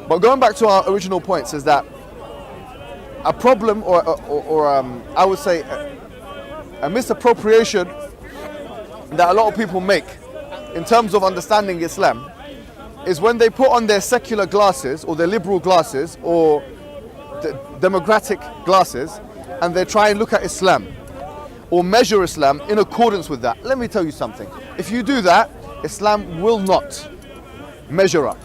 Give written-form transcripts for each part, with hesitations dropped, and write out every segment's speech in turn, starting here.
But going back to our original points is that a problem, or I would say a misappropriation that a lot of people make in terms of understanding Islam is when they put on their secular glasses or their liberal glasses or the democratic glasses and they try and look at Islam or measure Islam in accordance with that. Let me tell you something. If you do that, Islam will not measure up.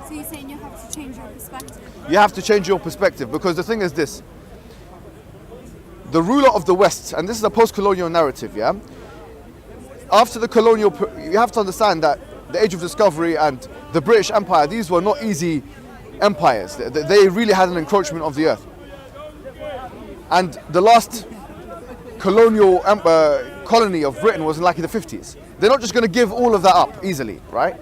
So you're saying you have to change your perspective? You have to change your perspective, because the thing is this. The ruler of the West, and this is a post-colonial narrative, yeah? After the colonial, you have to understand that the Age of Discovery and the British Empire, these were not easy empires. They really had an encroachment of the earth. And the last colonial colony of Britain was like in the 50s. They're not just going to give all of that up easily, right?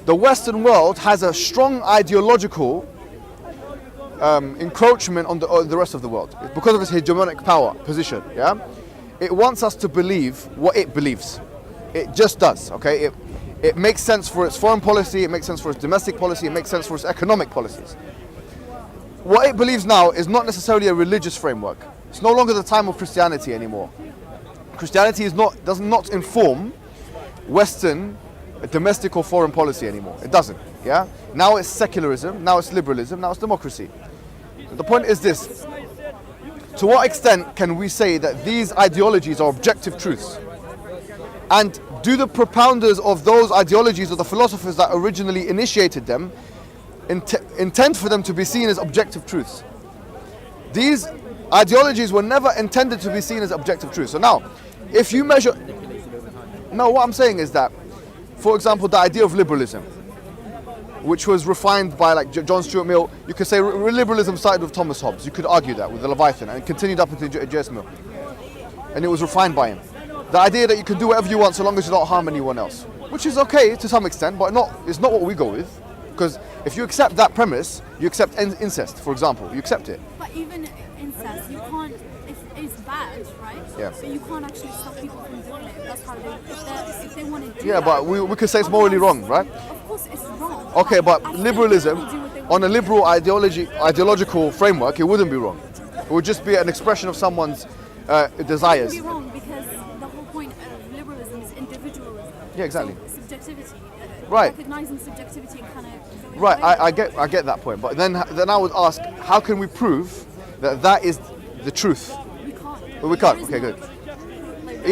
The Western world has a strong ideological encroachment on the rest of the world because of its hegemonic power position. Yeah, it wants us to believe what it believes. It just does. Okay, it makes sense for its foreign policy. It makes sense for its domestic policy. It makes sense for its economic policies. What it believes now is not necessarily a religious framework. It's no longer the time of Christianity anymore. Christianity does not inform Western domestic or foreign policy anymore. It doesn't. Yeah. Now it's secularism. Now it's liberalism. Now it's democracy. The point is this: to what extent can we say that these ideologies are objective truths? And do the propounders of those ideologies or the philosophers that originally initiated them intend for them to be seen as objective truths? These ideologies were never intended to be seen as objective truths. So now, if you measure... No, what I'm saying is that, for example, the idea of liberalism, which was refined by like John Stuart Mill, you could say liberalism started with Thomas Hobbes. You could argue that with the Leviathan, and it continued up into J.S. Mill. And it was refined by him. The idea that you can do whatever you want so long as you don't harm anyone else, which is okay to some extent, but it's not what we go with. Because if you accept that premise, you accept incest, for example. You accept it. But even incest, you can't, it's bad, right? Yeah. So you can't actually stop people from doing it. That's how if they want to do Yeah, that. but we could say it's morally wrong, right? Of course it's wrong. Okay, but I think liberalism, people do what they want on a to liberal ideological framework, it wouldn't be wrong. It would just be an expression of someone's desires. It would be wrong because the whole point of liberalism is individualism. Yeah, exactly. So subjectivity. Right. Recognizing subjectivity and kind of... Right, I get that point, but then I would ask, how can we prove that is the truth? We can't. Well, we can't. There is Okay, good.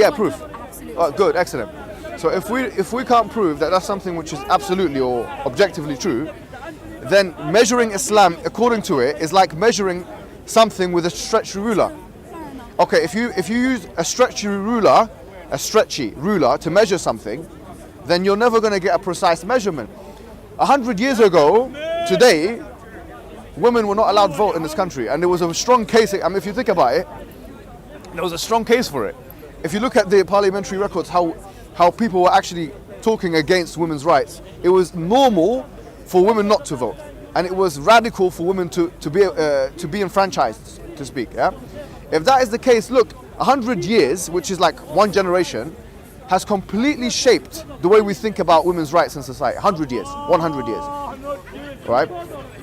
no, Proof. Absolutely. Good, excellent. So if we can't prove that that's something which is absolutely or objectively true, then measuring Islam according to it is like measuring something with a stretchy ruler. Fair enough. Okay, if you use a stretchy ruler to measure something, then you're never going to get a precise measurement. 100 years ago, today, women were not allowed to vote in this country, and there was a strong case. I mean, if you think about it, there was a strong case for it. If you look at the parliamentary records, how people were actually talking against women's rights, it was normal for women not to vote, and it was radical for women to be enfranchised, to speak. Yeah, if that is the case, look, 100 years, which is like one generation, has completely shaped the way we think about women's rights in society. 100 years, 100 years, right?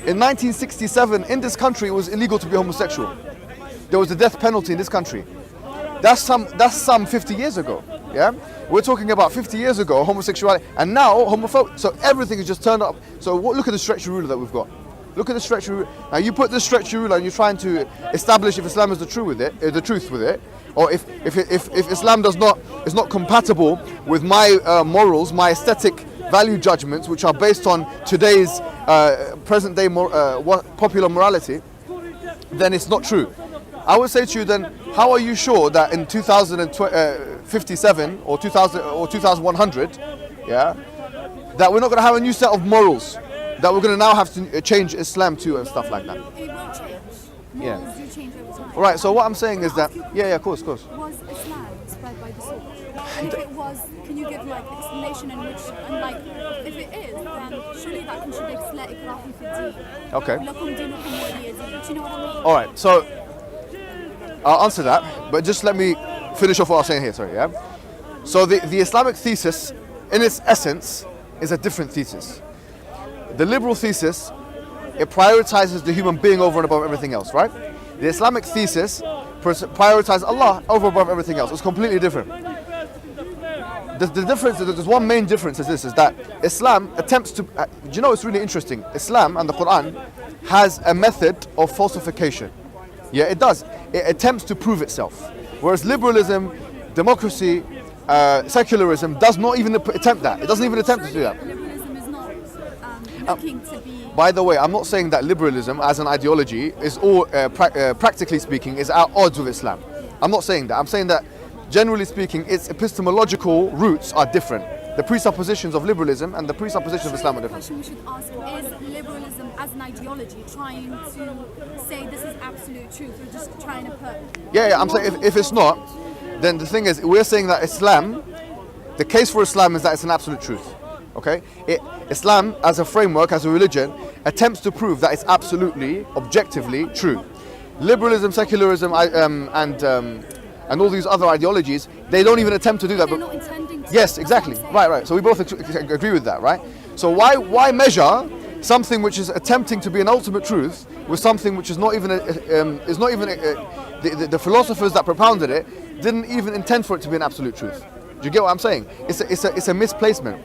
In 1967, in this country, it was illegal to be homosexual. There was a death penalty in this country. That's some 50 years ago, yeah? We're talking about 50 years ago, homosexuality, and now homophobia. So everything is just turned up. So look at the stretchy ruler that we've got. Look at the stretchy ruler. Now you put this stretchy ruler and you're trying to establish if Islam is the truth with it, or if Islam is not compatible with my morals, my aesthetic value judgments, which are based on today's present day popular morality, then it's not true. I would say to you then, how are you sure that in 2057 or 2100, yeah, that we're not going to have a new set of morals, that we're going to now have to change Islam to and stuff like that? It will change. Yeah. Morals do change over time. Right, so what I'm saying is that, yeah, of course. Was Islam spread by the sword? And if it was, can you give like explanation in which, and like, if it is, then surely that contradicts la ikraha fi din. Okay. Lakum dinukum waliya din. Do you know what I mean? All right, so I'll answer that, but just let me finish off what I was saying here, sorry, yeah? So the Islamic thesis, in its essence, is a different thesis. The liberal thesis it prioritizes the human being over and above everything else, right? The Islamic thesis prioritizes Allah over and above everything else. It's completely different. The difference, there's one main difference is this, is that Islam attempts to, do you know it's really interesting? Islam and the Quran has a method of falsification. Yeah, it does. It attempts to prove itself. Whereas liberalism, democracy, secularism does not even attempt that. It doesn't even attempt to do that. Liberalism is not looking to be... By the way, I'm not saying that liberalism as an ideology is all, practically speaking, is at odds with Islam. I'm not saying that. I'm saying that generally speaking, its epistemological roots are different. The presuppositions of liberalism and the presuppositions of Islam are different. The question we should ask is liberalism as an ideology trying to say this is absolute truth, or just trying to put... Yeah, I'm saying if it's not, then the thing is, we're saying that Islam, the case for Islam is that it's an absolute truth. Okay? Islam as a framework, as a religion, attempts to prove that it's absolutely, objectively true. Liberalism, secularism, and all these other ideologies, they don't even attempt to do that. They're not intending to. Yes, exactly. Right. So we both agree with that, right? So why measure something which is attempting to be an ultimate truth with something which is not even the philosophers that propounded it didn't even intend for it to be an absolute truth? Do you get what I'm saying? It's a misplacement.